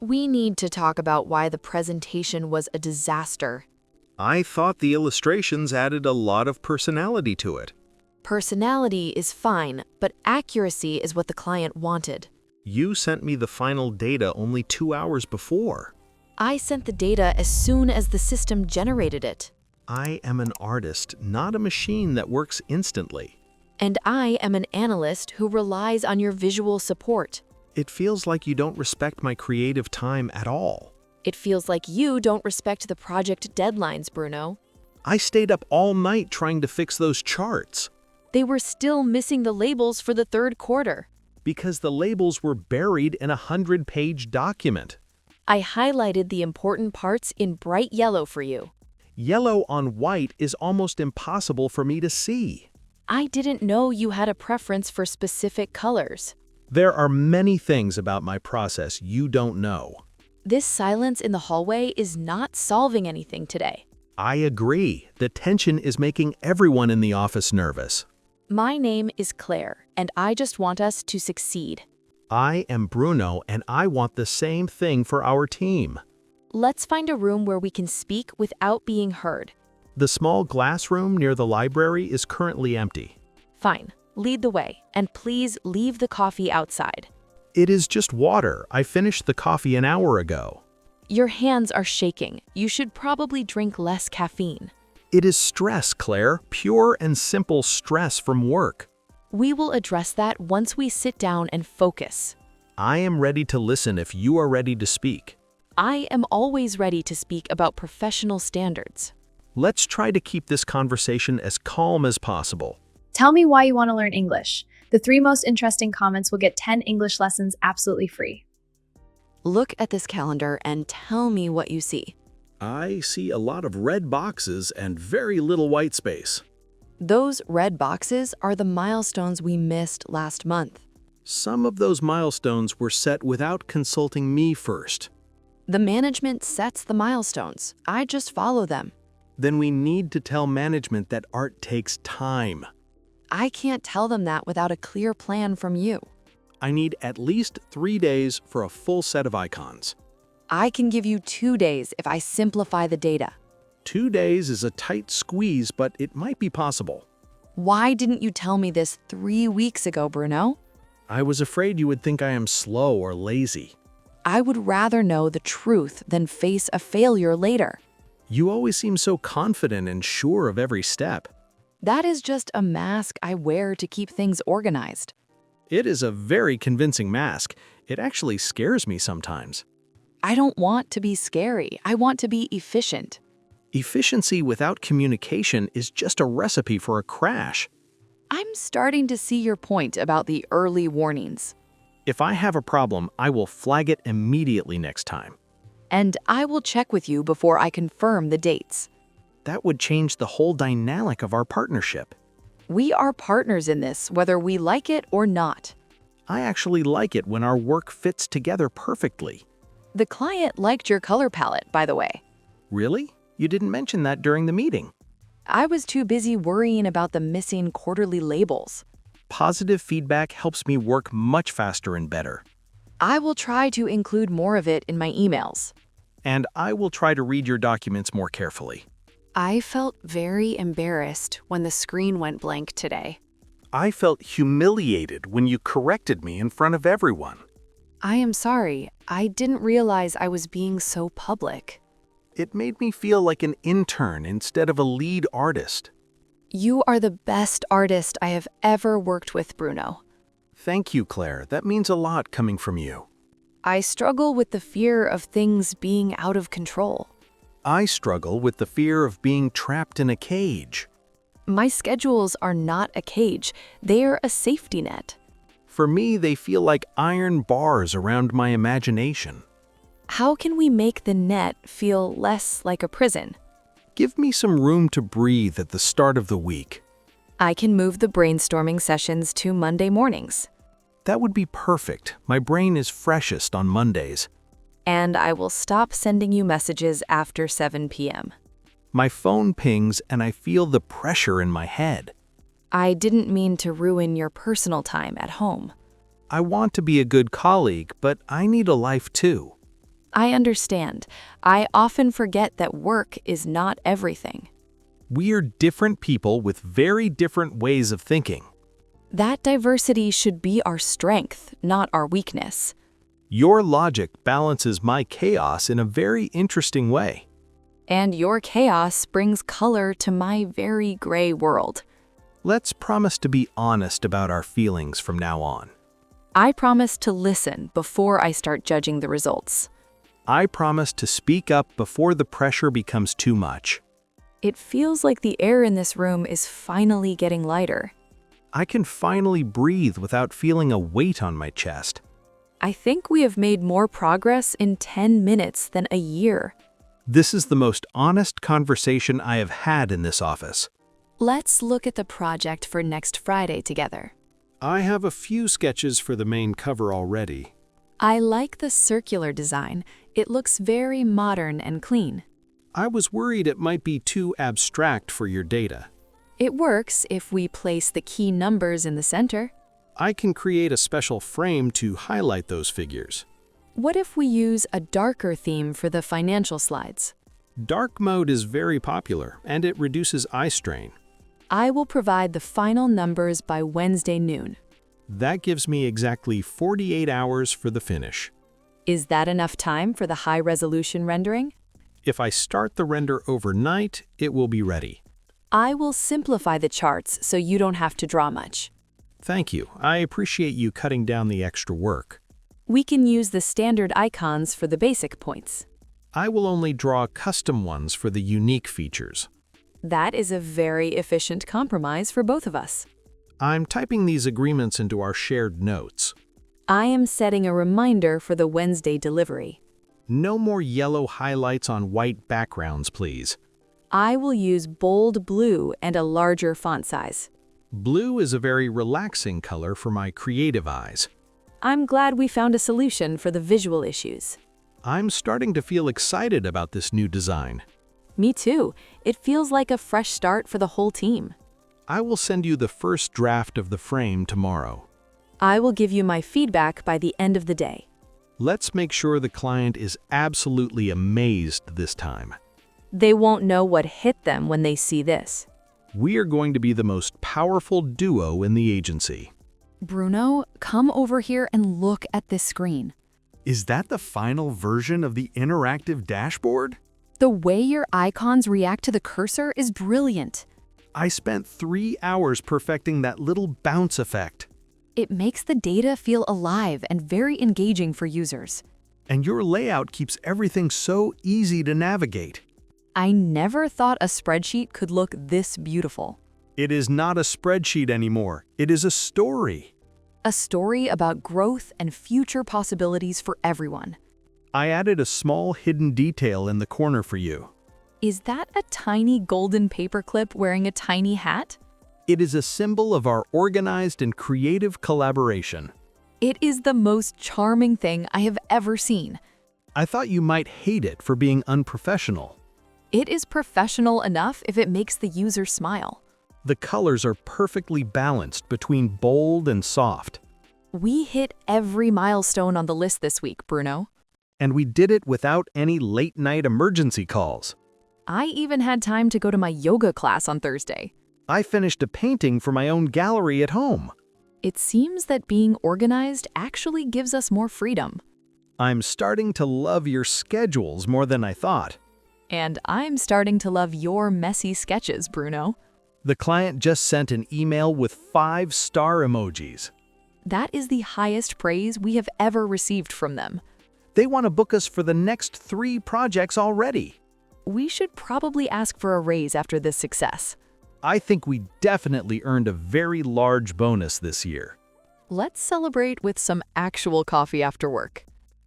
We need to talk about why the presentation was a disaster. I thought the illustrations added a lot of personality to it. Personality is fine, but accuracy is what the client wanted. You sent me the final data only 2 hours before. I sent the data as soon as the system generated it. I am an artist, not a machine that works instantly. And I am an analyst who relies on your visual support. It feels like you don't respect my creative time at all. It feels like you don't respect the project deadlines, Bruno. I stayed up all night trying to fix those charts. They were still missing the labels for the third quarter. Because the labels were buried in a 100-page document. I highlighted the important parts in bright yellow for you. Yellow on white is almost impossible for me to see. I didn't know you had a preference for specific colors. There are many things about my process you don't know. This silence in the hallway is not solving anything today. I agree. The tension is making everyone in the office nervous. My name is Claire, and I just want us to succeed. I am Bruno, and I want the same thing for our team. Let's find a room where we can speak without being heard. The small glass room near the library is currently empty. Fine, lead the way, and please leave the coffee outside. It is just water. I finished the coffee an hour ago. Your hands are shaking. You should probably drink less caffeine. It is stress, Claire, pure and simple stress from work. We will address that once we sit down and focus. I am ready to listen if you are ready to speak. I am always ready to speak about professional standards. Let's try to keep this conversation as calm as possible. Tell me why you want to learn English. The 3 most interesting comments will get 10 English lessons absolutely free. Look at this calendar and tell me what you see. I see a lot of red boxes and very little white space. Those red boxes are the milestones we missed last month. Some of those milestones were set without consulting me first. The management sets the milestones. I just follow them. Then we need to tell management that art takes time. I can't tell them that without a clear plan from you. I need at least 3 days for a full set of icons. I can give you 2 days if I simplify the data. 2 days is a tight squeeze, but it might be possible. Why didn't you tell me this 3 weeks ago, Bruno? I was afraid you would think I am slow or lazy. I would rather know the truth than face a failure later. You always seem so confident and sure of every step. That is just a mask I wear to keep things organized. It is a very convincing mask. It actually scares me sometimes. I don't want to be scary. I want to be efficient. Efficiency without communication is just a recipe for a crash. I'm starting to see your point about the early warnings. If I have a problem, I will flag it immediately next time. And I will check with you before I confirm the dates. That would change the whole dynamic of our partnership. We are partners in this, whether we like it or not. I actually like it when our work fits together perfectly. The client liked your color palette, by the way. Really? You didn't mention that during the meeting. I was too busy worrying about the missing quarterly labels. Positive feedback helps me work much faster and better. I will try to include more of it in my emails. And I will try to read your documents more carefully. I felt very embarrassed when the screen went blank today. I felt humiliated when you corrected me in front of everyone. I am sorry. I didn't realize I was being so public. It made me feel like an intern instead of a lead artist. You are the best artist I have ever worked with, Bruno. Thank you, Claire. That means a lot coming from you. I struggle with the fear of things being out of control. I struggle with the fear of being trapped in a cage. My schedules are not a cage. They are a safety net. For me, they feel like iron bars around my imagination. How can we make the net feel less like a prison? Give me some room to breathe at the start of the week. I can move the brainstorming sessions to Monday mornings. That would be perfect. My brain is freshest on Mondays. And I will stop sending you messages after 7 p.m. My phone pings and I feel the pressure in my head. I didn't mean to ruin your personal time at home. I want to be a good colleague, but I need a life too. I understand. I often forget that work is not everything. We're different people with very different ways of thinking. That diversity should be our strength, not our weakness. Your logic balances my chaos in a very interesting way. And your chaos brings color to my very gray world. Let's promise to be honest about our feelings from now on. I promise to listen before I start judging the results. I promise to speak up before the pressure becomes too much. It feels like the air in this room is finally getting lighter. I can finally breathe without feeling a weight on my chest. I think we have made more progress in 10 minutes than a year. This is the most honest conversation I have had in this office. Let's look at the project for next Friday together. I have a few sketches for the main cover already. I like the circular design. It looks very modern and clean. I was worried it might be too abstract for your data. It works if we place the key numbers in the center. I can create a special frame to highlight those figures. What if we use a darker theme for the financial slides? Dark mode is very popular, and it reduces eye strain. I will provide the final numbers by Wednesday noon. That gives me exactly 48 hours for the finish. Is that enough time for the high-resolution rendering? If I start the render overnight, it will be ready. I will simplify the charts so you don't have to draw much. Thank you. I appreciate you cutting down the extra work. We can use the standard icons for the basic points. I will only draw custom ones for the unique features. That is a very efficient compromise for both of us. I'm typing these agreements into our shared notes. I am setting a reminder for the Wednesday delivery. No more yellow highlights on white backgrounds, please. I will use bold blue and a larger font size. Blue is a very relaxing color for my creative eyes. I'm glad we found a solution for the visual issues. I'm starting to feel excited about this new design. Me too. It feels like a fresh start for the whole team. I will send you the first draft of the frame tomorrow. I will give you my feedback by the end of the day. Let's make sure the client is absolutely amazed this time. They won't know what hit them when they see this. We are going to be the most powerful duo in the agency. Bruno, come over here and look at this screen. Is that the final version of the interactive dashboard? The way your icons react to the cursor is brilliant. I spent 3 hours perfecting that little bounce effect. It makes the data feel alive and very engaging for users. And your layout keeps everything so easy to navigate. I never thought a spreadsheet could look this beautiful. It is not a spreadsheet anymore. It is a story. A story about growth and future possibilities for everyone. I added a small hidden detail in the corner for you. Is that a tiny golden paperclip wearing a tiny hat? It is a symbol of our organized and creative collaboration. It is the most charming thing I have ever seen. I thought you might hate it for being unprofessional. It is professional enough if it makes the user smile. The colors are perfectly balanced between bold and soft. We hit every milestone on the list this week, Bruno. And we did it without any late-night emergency calls. I even had time to go to my yoga class on Thursday. I finished a painting for my own gallery at home. It seems that being organized actually gives us more freedom. I'm starting to love your schedules more than I thought. And I'm starting to love your messy sketches, Bruno. The client just sent an email with 5-star emojis. That is the highest praise we have ever received from them. They want to book us for the next 3 projects already. We should probably ask for a raise after this success. I think we definitely earned a very large bonus this year. Let's celebrate with some actual coffee after work.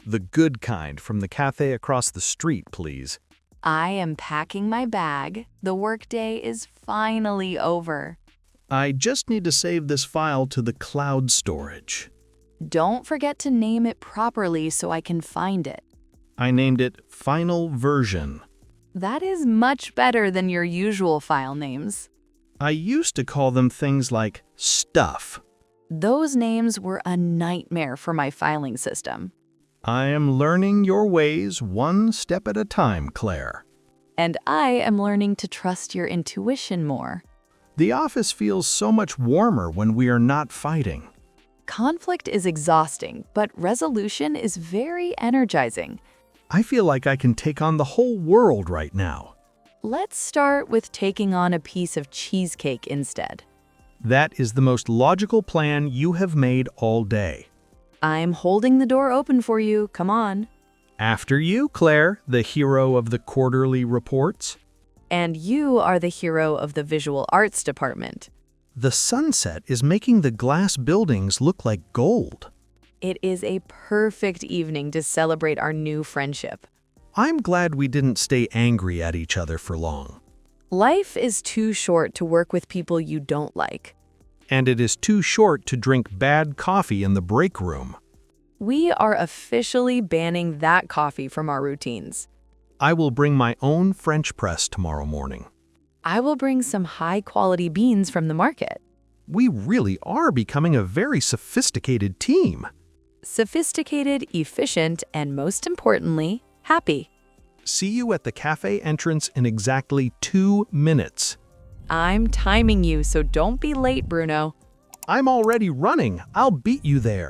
The good kind from the cafe across the street, please. I am packing my bag. The workday is finally over. I just need to save this file to the cloud storage. Don't forget to name it properly so I can find it. I named it Final Version. That is much better than your usual file names. I used to call them things like stuff. Those names were a nightmare for my filing system. I am learning your ways one step at a time, Claire. And I am learning to trust your intuition more. The office feels so much warmer when we are not fighting. Conflict is exhausting, but resolution is very energizing. I feel like I can take on the whole world right now. Let's start with taking on a piece of cheesecake instead. That is the most logical plan you have made all day. I'm holding the door open for you. Come on. After you, Claire, the hero of the quarterly reports. And you are the hero of the visual arts department. The sunset is making the glass buildings look like gold. It is a perfect evening to celebrate our new friendship. I'm glad we didn't stay angry at each other for long. Life is too short to work with people you don't like. And it is too short to drink bad coffee in the break room. We are officially banning that coffee from our routines. I will bring my own French press tomorrow morning. I will bring some high-quality beans from the market. We really are becoming a very sophisticated team. Sophisticated, efficient, and most importantly, happy. See you at the cafe entrance in exactly 2 minutes. I'm timing you, so don't be late, Bruno. I'm already running. I'll beat you there.